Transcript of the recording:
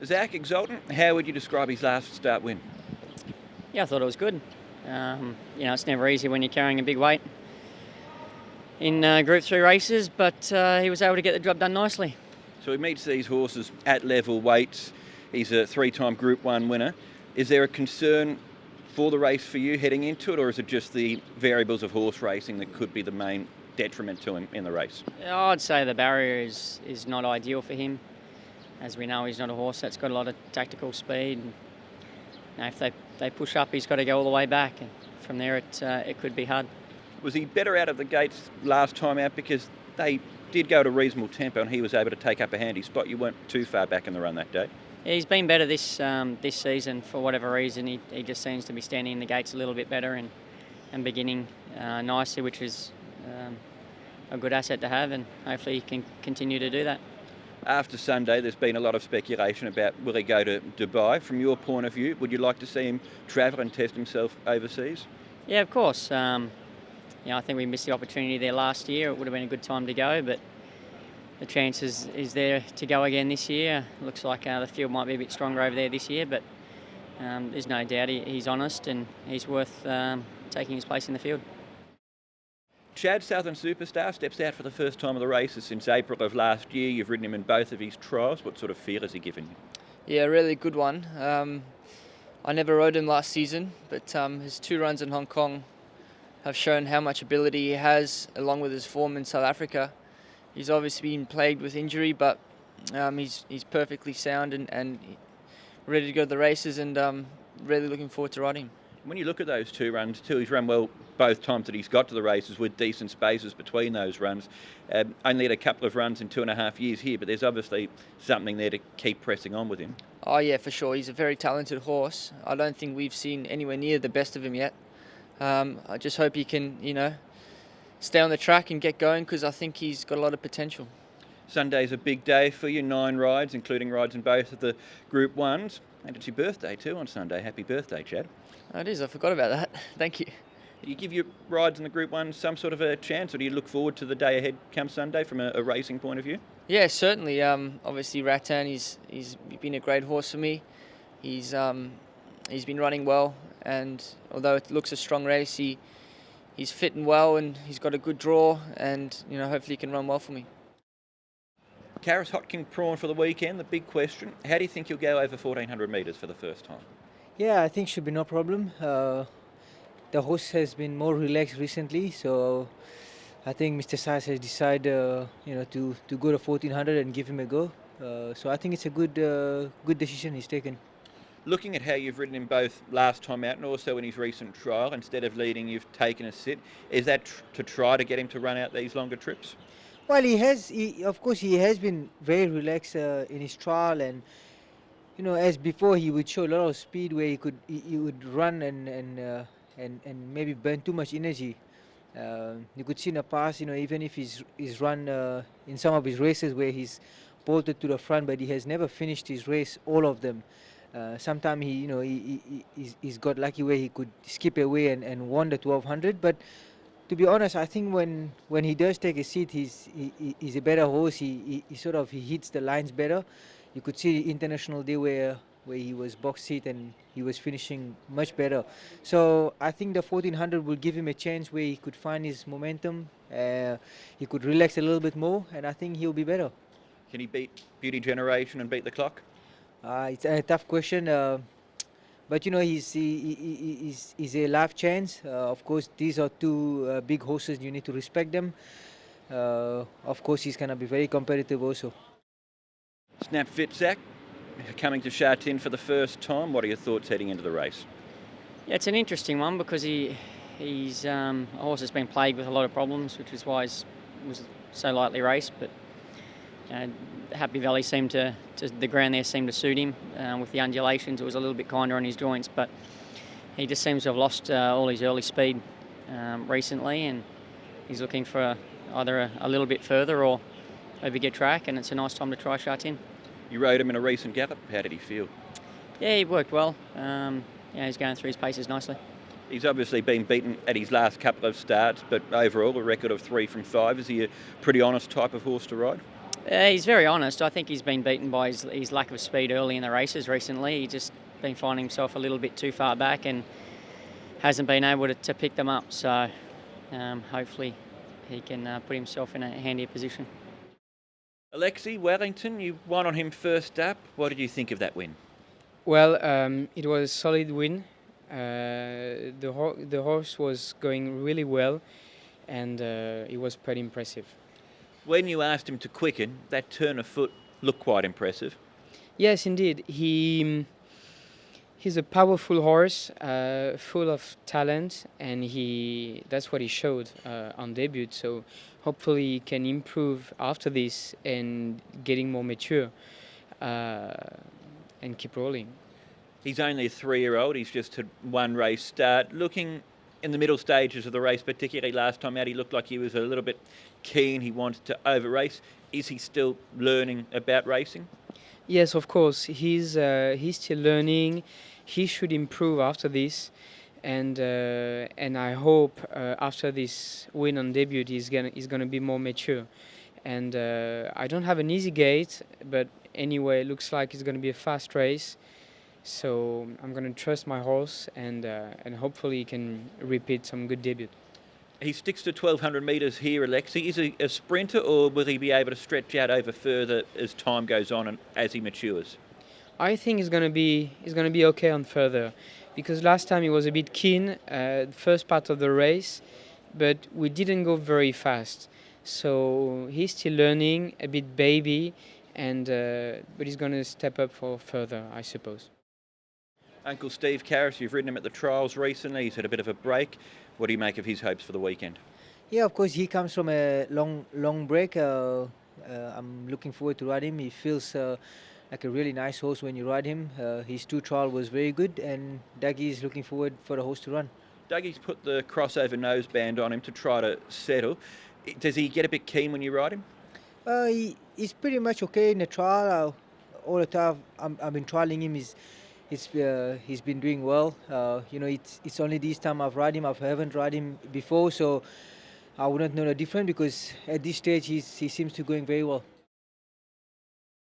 Zach, Exultant, how would you describe his last start win? Yeah, I thought it was good. It's never easy when you're carrying a big weight in Group 3 races, but he was able to get the job done nicely. So he meets these horses at level weights. He's a 3-time Group 1 winner. Is there a concern for the race for you heading into it, or is it just the variables of horse racing that could be the main detriment to him in the race? I'd say the barrier is not ideal for him. As we know, he's not a horse that's got a lot of tactical speed. And, if they push up, he's got to go all the way back, and from there it could be hard. Was he better out of the gates last time out because they did go at a reasonable tempo and he was able to take up a handy spot? You weren't too far back in the run that day. Yeah, he's been better this season for whatever reason. He just seems to be standing in the gates a little bit better and beginning nicely, which is a good asset to have, and hopefully he can continue to do that. After Sunday, there's been a lot of speculation about will he go to Dubai. From your point of view, would you like to see him travel and test himself overseas? Yeah, of course. I think we missed the opportunity there last year. It would have been a good time to go, but the chance is there to go again this year. Looks like the field might be a bit stronger over there this year, but there's no doubt he's honest and he's worth taking his place in the field. Chad, Southern Superstar, steps out for the first time of the races since April of last year. You've ridden him in both of his trials. What sort of feel has he given you? Yeah, really good one. I never rode him last season, but his 2 runs in Hong Kong have shown how much ability he has, along with his form in South Africa. He's obviously been plagued with injury, but he's perfectly sound and ready to go to the races, and really looking forward to riding him. When you look at those 2 runs too, he's run well both times that he's got to the races with decent spaces between those runs. Only had a couple of runs in 2.5 years here, but there's obviously something there to keep pressing on with him. Oh yeah, for sure. He's a very talented horse. I don't think we've seen anywhere near the best of him yet. I just hope he can, stay on the track and get going, because I think he's got a lot of potential. Sunday's a big day for you, 9 rides, including rides in both of the Group 1s. And it's your birthday too on Sunday. Happy birthday, Chad. Oh, it is. I forgot about that. Thank you. Do you give your rides in the Group 1 some sort of a chance, or do you look forward to the day ahead come Sunday from a racing point of view? Yeah, certainly. Obviously, Rattan, he's been a great horse for me. He's been running well, and although it looks a strong race, he's fit and well, and he's got a good draw, and hopefully he can run well for me. Karis, Hot King Prawn for the weekend. The big question: how do you think you'll go over 1,400 metres for the first time? Yeah, I think should be no problem. The horse has been more relaxed recently, so I think Mr. Saiz has decided, to go to 1,400 and give him a go. So I think it's a good decision he's taken. Looking at how you've ridden him both last time out and also in his recent trial, instead of leading, you've taken a sit. Is that to try to get him to run out these longer trips? Well, of course, he has been very relaxed in his trial, and as before, he would show a lot of speed where he would run and maybe burn too much energy. You could see in the past, even if he's run in some of his races where he's bolted to the front, but he has never finished his race, all of them. Sometimes he's got lucky where he could skip away and won the 1,200. But to be honest, I think when he does take a seat, he's a better horse. He hits the lines better. You could see the international day where he was box seat and he was finishing much better. So I think the 1,400 will give him a chance where he could find his momentum. He could relax a little bit more, and I think he'll be better. Can he beat Beauty Generation and beat the clock? It's a tough question, but he's a life chance. Of course, these are 2 big horses. You need to respect them. Of course, he's going to be very competitive also. Snap Fit, Zach, coming to Sha Tin for the first time. What are your thoughts heading into the race? Yeah, it's an interesting one because he's a horse that's been plagued with a lot of problems, which is why he was so lightly raced. But Happy Valley the ground there seemed to suit him. With the undulations, it was a little bit kinder on his joints, but he just seems to have lost all his early speed recently, and he's looking for either a little bit further or a bigger track, and it's a nice time to try Sha Tin. You rode him in a recent gallop. How did he feel? Yeah, he worked well. He's going through his paces nicely. He's obviously been beaten at his last couple of starts, but overall a record of 3 from 5. Is he a pretty honest type of horse to ride? He's very honest. I think he's been beaten by his lack of speed early in the races recently. He's just been finding himself a little bit too far back and hasn't been able to pick them up. So hopefully he can put himself in a handier position. Alexis, Wellington, you won on him first up. What did you think of that win? Well, it was a solid win. The horse was going really well, and it was pretty impressive. When you asked him to quicken, that turn of foot looked quite impressive. Yes, indeed. He's a powerful horse, full of talent, and that's what he showed on debut. So hopefully he can improve after this and getting more mature and keep rolling. He's only a 3-year-old. He's just had one race start. Looking in the middle stages of the race, particularly last time out, he looked like he was a little bit keen. He wanted to over-race. Is he still learning about racing? Yes, of course. He's still learning. He should improve after this, and I hope after this win on debut he's gonna be more mature. And I don't have an easy gate, but anyway, it looks like it's gonna be a fast race. So I'm gonna trust my horse, and hopefully he can repeat some good debut. He sticks to 1,200 metres here, Alexi. Is he a sprinter, or will he be able to stretch out over further as time goes on and as he matures? I think he's gonna be okay on further, because last time he was a bit keen first part of the race, but we didn't go very fast. So he's still learning, a bit baby, and but he's gonna step up for further, I suppose. Uncle Steve Karis, you've ridden him at the trials recently. He's had a bit of a break. What do you make of his hopes for the weekend? Yeah, of course, he comes from a long break. I'm looking forward to ride him. He feels like a really nice horse when you ride him. His 2 trial was very good, and Dougie is looking forward for the horse to run. Dougie's put the crossover noseband on him to try to settle. Does he get a bit keen when you ride him? He's pretty much okay in the trial. All the time I've been trialing him. He's been doing well. It's only this time I've ride him. I haven't ride him before, so I wouldn't know the difference, because at this stage he seems to be going very well.